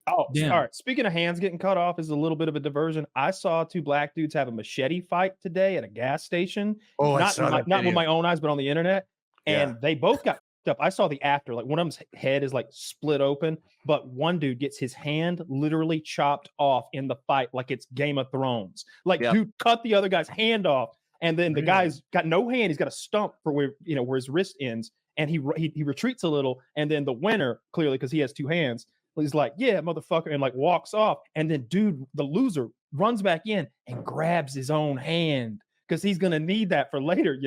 Oh, Damn. all right. Speaking of hands getting cut off is a little bit of a diversion. I saw two black dudes have a machete fight today at a gas station. Oh, not with my own eyes, but on the internet. And they both got up. I saw the after. Like one of them's head is like split open, but one dude gets his hand literally chopped off in the fight, like it's Game of Thrones. Like dude cut the other guy's hand off, and then the guy's got no hand. He's got a stump for where his wrist ends, and he retreats a little, and then the winner, clearly because he has two hands, he's like, yeah, motherfucker, and like walks off. And then dude, the loser, runs back in and grabs his own hand because he's gonna need that for later,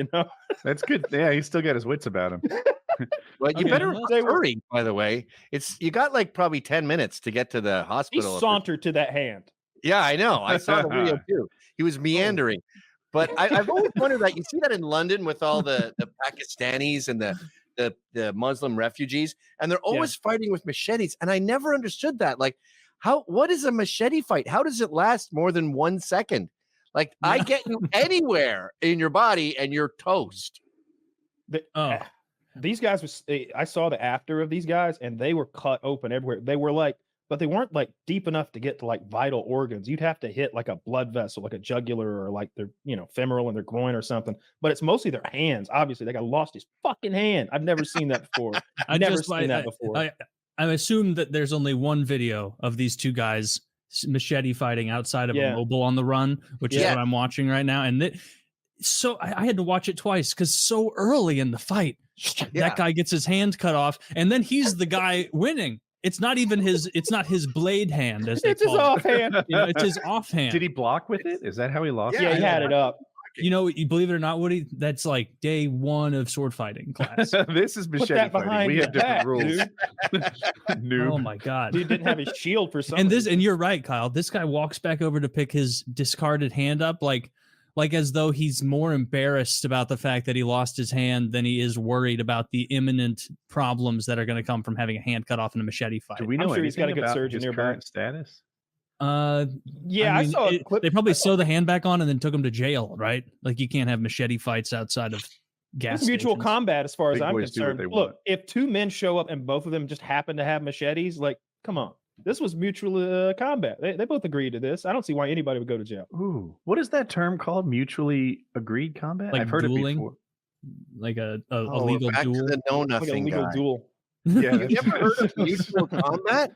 That's good. Yeah, he's still got his wits about him. Well, you better hurry, by the way. You got like probably 10 minutes to get to the hospital. He sauntered to that hand. Yeah, I know. I saw the video too. He was meandering. But I've always wondered that. You see that in London with all the Pakistanis and the Muslim refugees, and they're always fighting with machetes. And I never understood that. Like, what is a machete fight? How does it last more than 1 second? Like, I get you anywhere in your body and you're toast. These guys I saw the after of these guys, and they were cut open everywhere. They were like, but they weren't like deep enough to get to like vital organs. You'd have to hit like a blood vessel, like a jugular, or like their, femoral in their groin or something. But it's mostly their hands. Obviously, that guy lost his fucking hand. I've never seen that before. I've never seen that before. I assume that there's only one video of these two guys machete fighting outside of a mobile on the run, which is what I'm watching right now. And so I had to watch it twice because so early in the fight, that guy gets his hand cut off, and then he's the guy winning. It's not even it's not his blade hand, as it's his offhand. It's his offhand. Did he block with it? Is that how he lost? Yeah, he had it up. You believe it or not, Woody, that's like day one of sword fighting class. This is machete fighting. We have different rules. Oh my god, dude didn't have his shield for something. And you're right, Kyle. This guy walks back over to pick his discarded hand up, like as though he's more embarrassed about the fact that he lost his hand than he is worried about the imminent problems that are going to come from having a hand cut off in a machete fight. Do we know he's got a good surgeon his nearby. current status? I saw a clip. They probably sew the hand back on and then took him to jail, right? Like you can't have machete fights outside of gas It's mutual stations. combat as far as Big I'm boys do what concerned. they Look, want. if two men show up and both of them just happen to have machetes, like, come on. This was mutual combat. They both agreed to this. I don't see why anybody would go to jail. Ooh, what is that term called? Mutually agreed combat? Like I've heard dueling? it before. Like a We're legal back duel. to the know Like a nothing legal guy. duel. Yeah, You ever heard of mutual combat?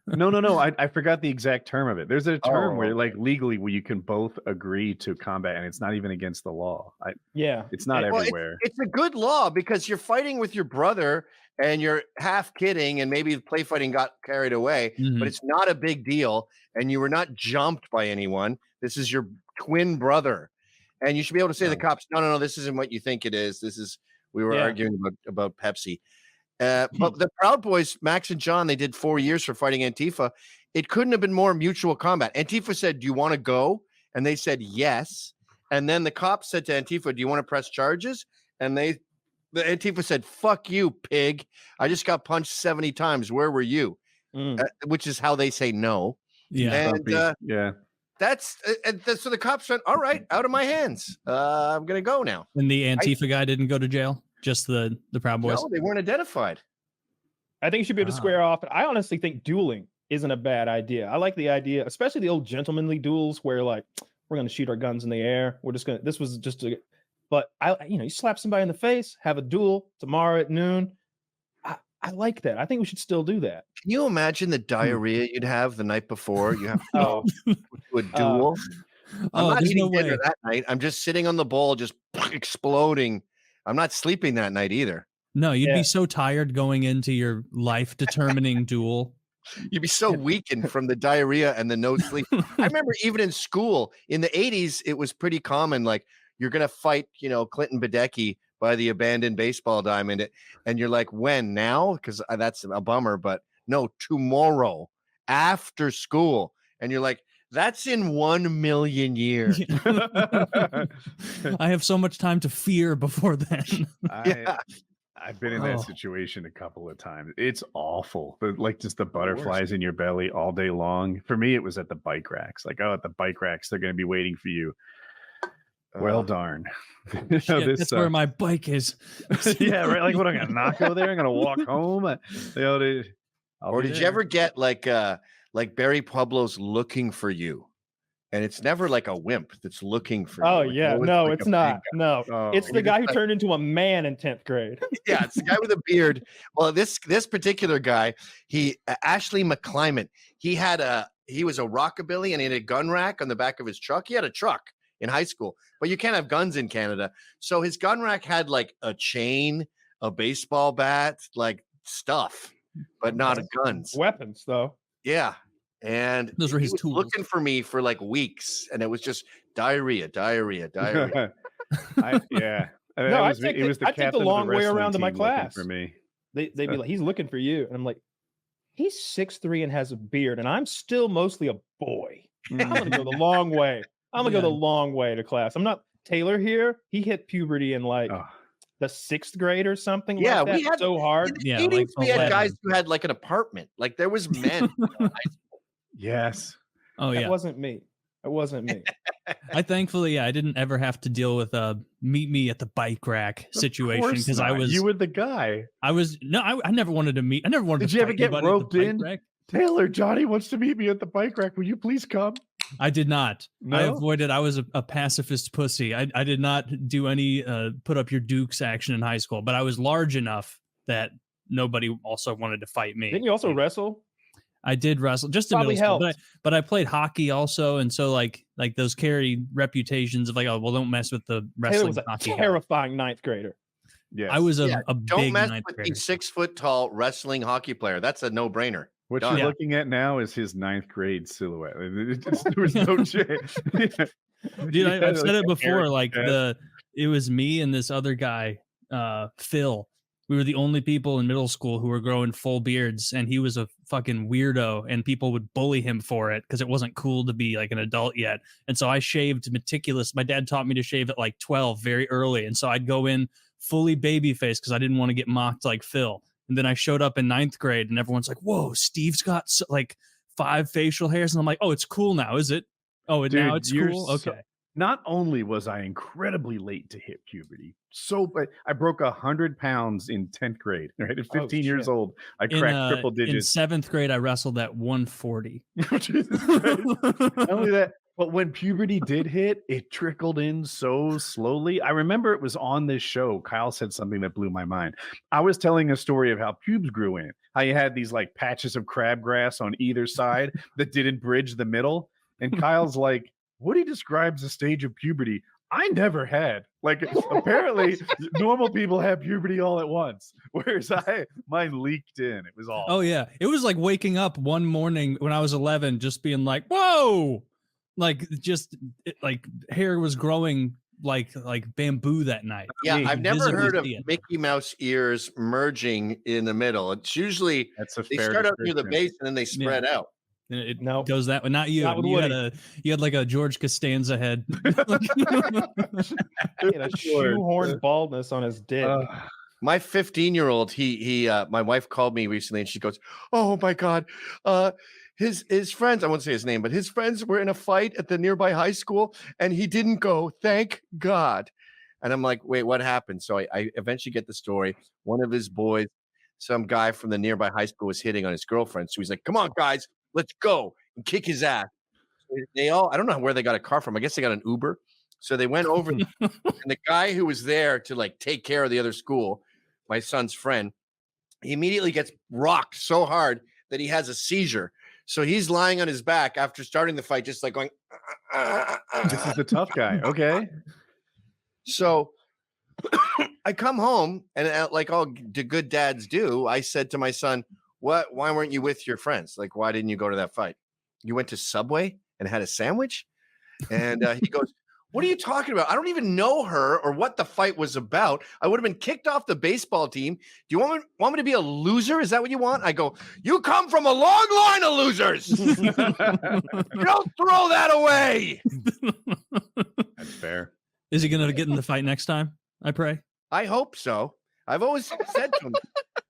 No. I forgot the exact term of it. There's a term where, Oh. like, legally, where you can both agree to combat, and it's not even against the law. It's not Well, everywhere. It's a good law because you're fighting with your brother and you're half kidding and maybe the play fighting got carried away, but it's not a big deal. And you were not jumped by anyone. This is your twin brother. And you should be able to say to the cops, no, this isn't what you think it is. We were arguing about Pepsi. But the Proud Boys, Max and John, they did 4 years for fighting Antifa. It couldn't have been more mutual combat. Antifa said, do you want to go? And they said, yes. And then the cops said to Antifa, do you want to press charges? And the Antifa said, fuck you, pig. I just got punched 70 times. Where were you? Which is how they say no. Yeah. And that's so the cops went, all right, out of my hands. I'm going to go now. And the Antifa guy didn't go to jail? Just the Proud Boys? No, they weren't identified. I think you should be able to square off. I honestly think dueling isn't a bad idea. I like the idea, especially the old gentlemanly duels where, like, we're going to shoot our guns in the air. This was just but you slap somebody in the face, have a duel tomorrow at noon. I like that. I think we should still do that. Can you imagine the diarrhea you'd have the night before? You have to go to a duel. I'm not eating dinner that night. I'm just sitting on the bowl, just exploding. I'm not sleeping that night either. No, you'd be so tired going into your life-determining duel. You'd be so weakened from the diarrhea and the no sleep. I remember even in school in the 80s, it was pretty common. Like, you're going to fight, Clinton Badecki by the abandoned baseball diamond. And you're like, when? Now? Because that's a bummer. But no, tomorrow after school. And you're like, that's in 1 million years. I have so much time to fear before then. I've been in that situation a couple of times. It's awful. Just the butterflies in your belly all day long. For me, it was at the bike racks. Like, at the bike racks, they're going to be waiting for you. Well, darn. Shit, that's where my bike is. Yeah, right. Like, what, I'm going to knock over there? I'm going to walk home? Or did you ever get like like Barry Pueblo's looking for you. And it's never like a wimp that's looking for you. Oh, Like, yeah. always No, like it's a not. big guy. No, Oh. it's And the you're guy just who like- turned into a man in 10th grade. Yeah, it's the guy with a beard. Well, this particular guy, Ashley McClimate, he was a rockabilly and he had a gun rack on the back of his truck. He had a truck in high school, but you can't have guns in Canada. So his gun rack had like a chain, a baseball bat, like stuff, but not guns. Weapons, though. Yeah. And Those were his he was tools. looking for me for like weeks, and it was just diarrhea. No, It I was take the the captain of long way wrestling around to my team looking class. for me. They'd be like, he's looking for you. And I'm like, he's 6'3" and has a beard, and I'm still mostly a boy. I'm going to go the long way. I'm going to go the long way to class. I'm not Taylor here. He hit puberty in like the 6th grade or something. Yeah, like that. we had so hard. In the Yeah, 80s, like we had 11. guys who had like an apartment. Like there was men. Yes. Oh yeah. That wasn't me. It wasn't me. I thankfully, I didn't ever have to deal with a meet me at the bike rack situation because you were the guy. I never wanted to meet. I never wanted Did to you ever fight get anybody at the roped bike in? rack. Taylor, Johnny wants to meet me at the bike rack. Will you please come? I did not. No? I avoided. I was a pacifist pussy. I did not do any put up your dukes action in high school, but I was large enough that nobody also wanted to fight me. Didn't you also wrestle? I did wrestle just in Probably middle school, helped. but I played hockey also, and so like those carry reputations of like, oh well, don't mess with the Taylor wrestling was a hockey. terrifying 9th grader. Yes. I was a Don't big mess ninth with grader. the 6 foot tall wrestling hockey player. That's a no brainer. What Done. you're Yeah. looking at now is his 9th grade silhouette. There was no chance. Dude, I've said it before. Eric Like it was me and this other guy, Phil. We were the only people in middle school who were growing full beards, and he was a fucking weirdo, and people would bully him for it because it wasn't cool to be like an adult yet. And so I shaved meticulous. My dad taught me to shave at like 12 very early, and so I'd go in fully baby face because I didn't want to get mocked like Phil. And then I showed up in 9th grade, and everyone's like, "Whoa, Steve's got like 5 facial hairs," and I'm like, "Oh, it's cool now, is it? Oh, Dude, now it's you're cool. so- Okay." Not only was I incredibly late to hit puberty, but I broke 100 pounds in 10th grade. Right, at 15 years shit. old, I cracked triple In digits. 7th grade, I wrestled at 140. Jesus Christ. Not only that, but when puberty did hit, it trickled in so slowly. I remember it was on this show. Kyle said something that blew my mind. I was telling a story of how pubes grew in, how you had these like patches of crabgrass on either side that didn't bridge the middle. And Kyle's like, Woody describes a stage of puberty I never had. Like apparently normal people have puberty all at once, whereas mine leaked in. It was all. Oh yeah, it was like waking up one morning when I was 11, just being like, "Whoa!" Like like hair was growing like bamboo that night. Yeah, You I've could never visibly heard of see it. Mickey Mouse ears merging in the middle. It's usually That's a they fair start out near the description. base and then they spread out. And it No. goes that way. Not you. Not with You had like a George Costanza head. He had a shoehorn baldness on his dick. My 15-year-old, my wife called me recently and she goes, "Oh my God, his friends, I won't say his name, but his friends were in a fight at the nearby high school and he didn't go. Thank God." And I'm like, "Wait, what happened?" So I eventually get the story. One of his boys, some guy from the nearby high school, was hitting on his girlfriend. So he's like, "Come on, guys, let's go and kick his ass." They all, I don't know where they got a car from. I guess they got an Uber. So they went over and the guy who was there to like take care of the other school, my son's friend, he immediately gets rocked so hard that he has a seizure. So he's lying on his back after starting the fight, just like going, This is the tough guy. Okay. So I come home and like all the good dads do, I said to my son, why weren't you with your friends? Like, why didn't you go to that fight? You went to Subway and had a sandwich? And he goes, "What are you talking about? I don't even know her or what the fight was about. I would have been kicked off the baseball team. Do you want me to be a loser? Is that what you want?" I go, "You come from a long line of losers. You don't throw that away." That's fair. Is he gonna get in the fight next time? I pray. I hope so. I've always said to him,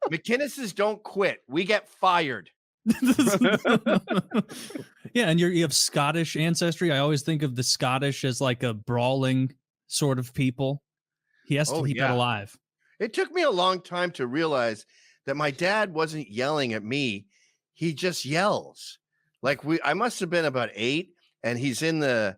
McInneses don't quit. We get fired. Yeah, and you have Scottish ancestry. I always think of the Scottish as like a brawling sort of people. He has to keep that alive. It took me a long time to realize that my dad wasn't yelling at me. He just yells. Like I must have been about 8, and he's in the.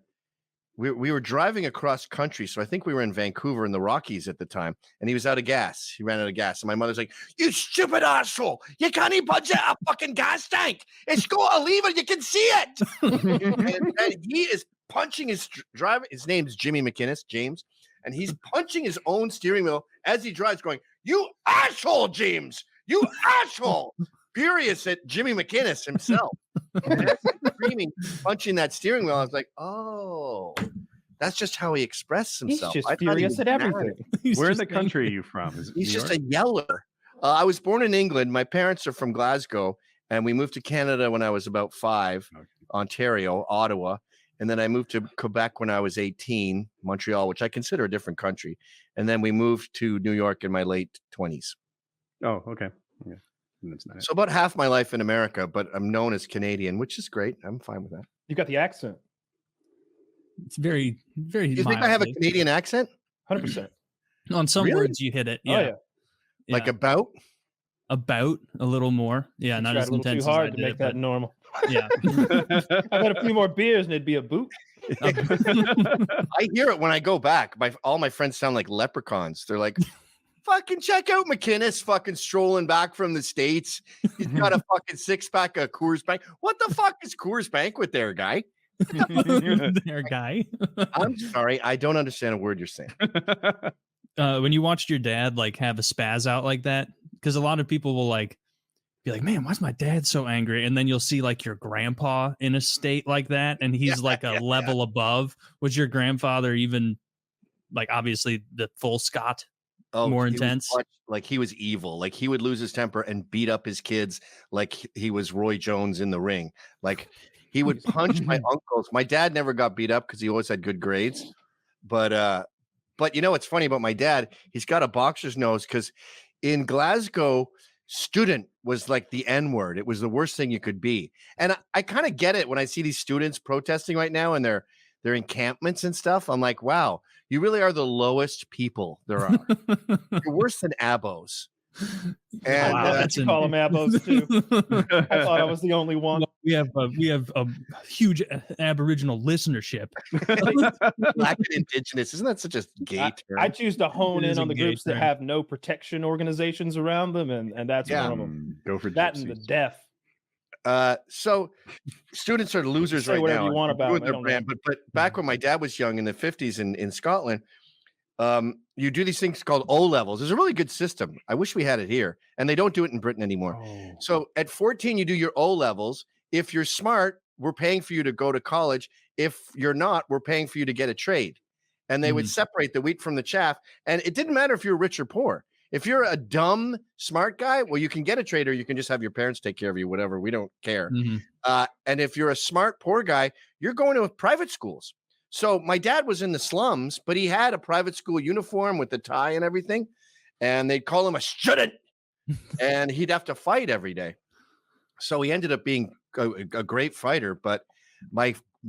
We were driving across country, so I think we were in Vancouver in the Rockies at the time, and he was out of gas. He ran out of gas, and my mother's like, "You stupid asshole! You can't even budget a fucking gas tank. It's got a lever. You can see it." and he is punching his driver. His name's Jimmy McInnes, James, and he's punching his own steering wheel as he drives, going, "You asshole, James! You asshole!" Furious at Jimmy McInnes himself. And screaming, punching that steering wheel. I was like, oh, that's just how he expressed himself. He's just furious at everything. Where in the country are you from? Is it He's New just York? a yeller. I was born in England. My parents are from Glasgow, and we moved to Canada when I was about 5, Ontario, Ottawa. And then I moved to Quebec when I was 18, Montreal, which I consider a different country. And then we moved to New York in my late 20s. Oh, okay. Yeah. That's nice. So about half my life in America, but I'm known as Canadian, which is great. I'm fine with that. You got the accent. It's very, very. You think I have a Canadian accent? 100%. On some Really? words, you hit it. Yeah. Oh, yeah. Like about a little more. Yeah, You not tried as a little intense too as I hard to did make it, that but normal. yeah. I've had a few more beers and it'd be a boot. I hear it when I go back. All my friends sound like leprechauns. They're like, fucking check out McInnes fucking strolling back from the States. He's got a fucking 6-pack of Coors Bank. What the fuck is Coors Banquet there, guy? There, guy. I'm sorry. I don't understand a word you're saying. When you watched your dad like have a spaz out like that, because a lot of people will like be like, man, why's my dad so angry? And then you'll see like your grandpa in a state like that, and he's like a level above. Was your grandfather even like obviously the full Scott? More intense? Like he was evil. Like he would lose his temper and beat up his kids like he was Roy Jones in the ring. Like he would punch my uncles. My dad never got beat up because he always had good grades. But you know what's funny about my dad? He's got a boxer's nose because in Glasgow, student was like the N-word. It was the worst thing you could be. And I kind of get it when I see these students protesting right now and their encampments and stuff. I'm like, wow, you really are the lowest people there are. You're worse than abos. And Wow, that's you call them abos too. I thought I was the only one. We have a huge Aboriginal listenership. Black and Indigenous. Isn't that such a gay term? I choose to hone in on the groups that term. have no protection organizations around them, and that's one of them. Go for that gypsies. and the deaf. So students are losers Say right whatever now. you want about Ruin them, I their don't brand. But back when my dad was young in the 50s in Scotland, you do these things called O levels. There's a really good system. I wish we had it here, and they don't do it in Britain anymore. Oh. So at 14, you do your O levels. If you're smart, we're paying for you to go to college. If you're not, we're paying for you to get a trade. And they would separate the wheat from the chaff. And it didn't matter if you're rich or poor. If you're a dumb, smart guy, well, you can get a trade, or you can just have your parents take care of you, whatever. We don't care. And if you're a smart, poor guy, you're going to private schools. So my dad was in the slums, but he had a private school uniform with the tie and everything. And they'd call him a student. And he'd have to fight every day. So he ended up being a great fighter. But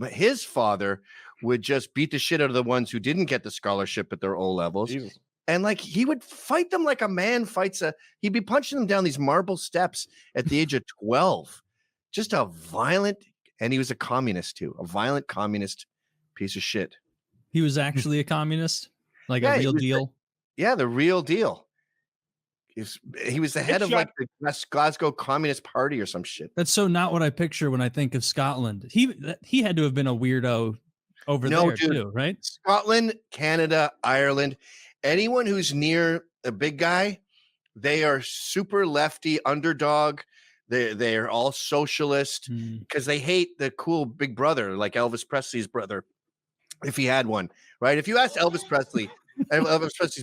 his father would just beat the shit out of the ones who didn't get the scholarship at their O levels. Jesus. And like he would fight them like a man fights he'd be punching them down these marble steps at the age of 12. Just a violent, and he was a communist too, a violent communist piece of shit. He was actually a communist, like a real deal. The real deal. He was the head of like the Glasgow Communist Party or some shit. That's so not what I picture when I think of Scotland. He had to have been a weirdo over there too, right? Scotland, Canada, Ireland. Anyone who's near a big guy, they are super lefty underdog. They are all socialist because they hate the cool big brother, like Elvis Presley's brother, if he had one, right? If you asked Elvis Presley's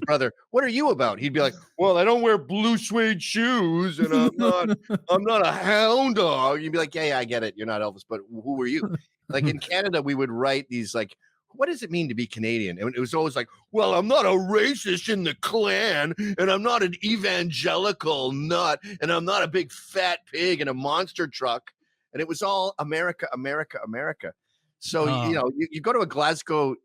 brother, what are you about? He'd be like, well, I don't wear blue suede shoes and I'm not a hound dog. You'd be like, yeah, I get it. You're not Elvis, but who are you? Like in Canada, we would write these like, what does it mean to be Canadian? And it was always like, well, I'm not a racist in the Klan, and I'm not an evangelical nut, and I'm not a big fat pig in a monster truck. And it was all America, America, America. So, you go to a Glasgow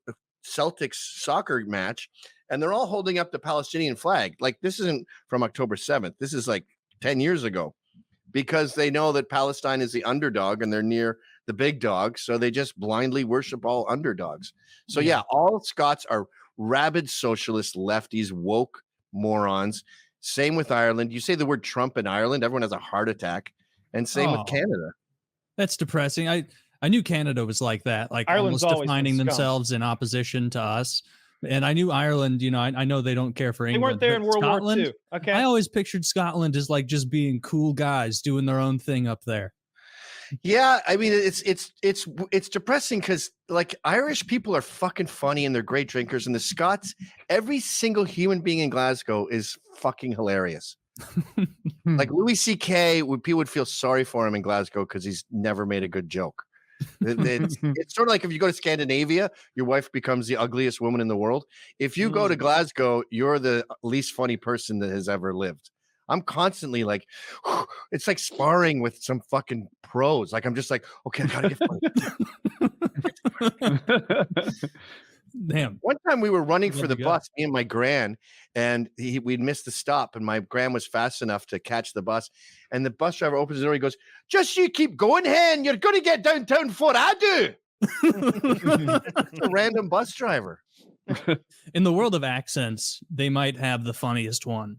Celtics soccer match, and they're all holding up the Palestinian flag. Like, this isn't from October 7th. This is like 10 years ago. because they know that Palestine is the underdog and they're near the big dog. So they just blindly worship all underdogs. So yeah, all Scots are rabid socialists, lefties, woke morons. Same with Ireland. You say the word Trump in Ireland, everyone has a heart attack. And same with Canada. That's depressing. I knew Canada was like that, like Ireland's almost defining themselves in opposition to us. And I knew Ireland, you know, I know they don't care for England. They weren't there in World War II. Okay. I always pictured Scotland as like just being cool guys doing their own thing up there. Yeah, I mean it's depressing because like Irish people are fucking funny and they're great drinkers, and the Scots, every single human being in Glasgow is fucking hilarious. Like Louis C.K., people would feel sorry for him in Glasgow because he's never made a good joke. It's sort of like if you go to Scandinavia, your wife becomes the ugliest woman in the world. If you go to Glasgow, you're the least funny person that has ever lived. I'm constantly like, it's like sparring with some fucking pros. Like I'm just like, okay, I gotta get funny. Damn. One time we were running for the bus, me and my gran, and we'd missed the stop, and my gran was fast enough to catch the bus. And the bus driver opens the door. He goes, "Just you keep going, hen. You're going to get downtown before I do." It's a random bus driver. In the world of accents, they might have the funniest one.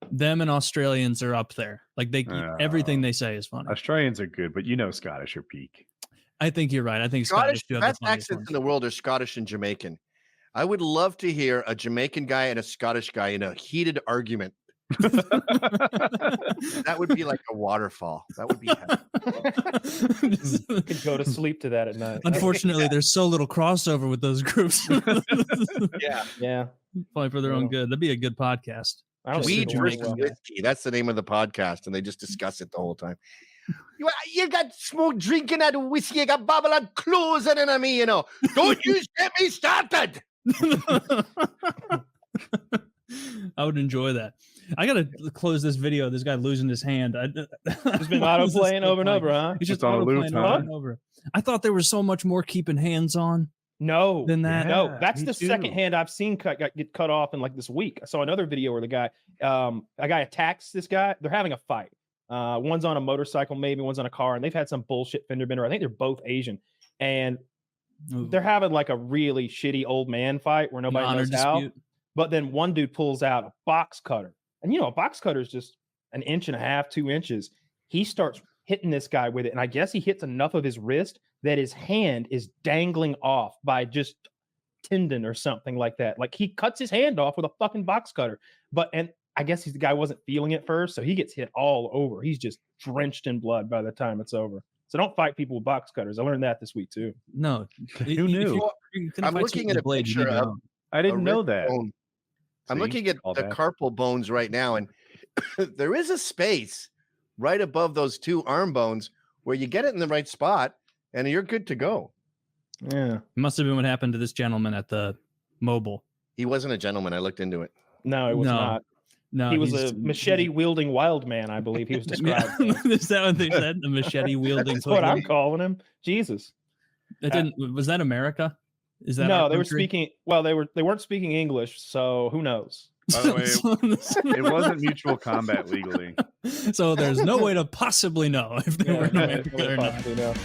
Them and Australians are up there. Like everything they say is funny. Australians are good, but you know Scottish are peak. I think you're right. I think Scottish do have best the accents ones. in the world are Scottish and Jamaican. I would love to hear a Jamaican guy and a Scottish guy in a heated argument. That would be like a waterfall. That would be You could go to sleep to that at night. Unfortunately, there's so little crossover with those groups. Yeah. Probably for their own good. That'd be a good podcast. Weed versus whiskey. That's the name of the podcast, and they just discuss it the whole time. You got smoke drinking out of whiskey, you got Babylon closing in on me, you know. Don't you get me started. I would enjoy that. I gotta close this video. This guy losing his hand. It's been auto playing over and over, huh? He's just on a auto loop, playing over and over. I thought there was so much more keeping hands on. No, than that. No, that's the too. second hand I've seen get cut off in like this week. I saw another video where the guy, a guy attacks this guy. They're having a fight. One's on a motorcycle, maybe one's on a car, and they've had some bullshit fender bender. I think they're both Asian, and they're having like a really shitty old man fight where nobody knows how. But then one dude pulls out a box cutter, and you know a box cutter is just 1.5 inches, 2 inches. He starts hitting this guy with it, and I guess he hits enough of his wrist that his hand is dangling off by just tendon or something like that. Like he cuts his hand off with a fucking box cutter. And I guess the guy wasn't feeling it first, so he gets hit all over. He's just drenched in blood by the time it's over. So don't fight people with box cutters. I learned that this week too. No, who knew? I'm looking at a picture of. I didn't know that. Bone. I'm looking at the carpal bones right now, and there is a space right above those two arm bones where you get it in the right spot, and you're good to go. Yeah, it must have been what happened to this gentleman at the mobile. He wasn't a gentleman. I looked into it. No, it was not. No, he was a machete-wielding wild man, I believe he was described. Is that what they said? The machete-wielding. That's what I'm calling him. Jesus. Was that America? Is that no? They were speaking. Well, they weren't speaking English, so who knows? By the way, it wasn't mutual combat legally. So there's no way to possibly know if they were in America or not.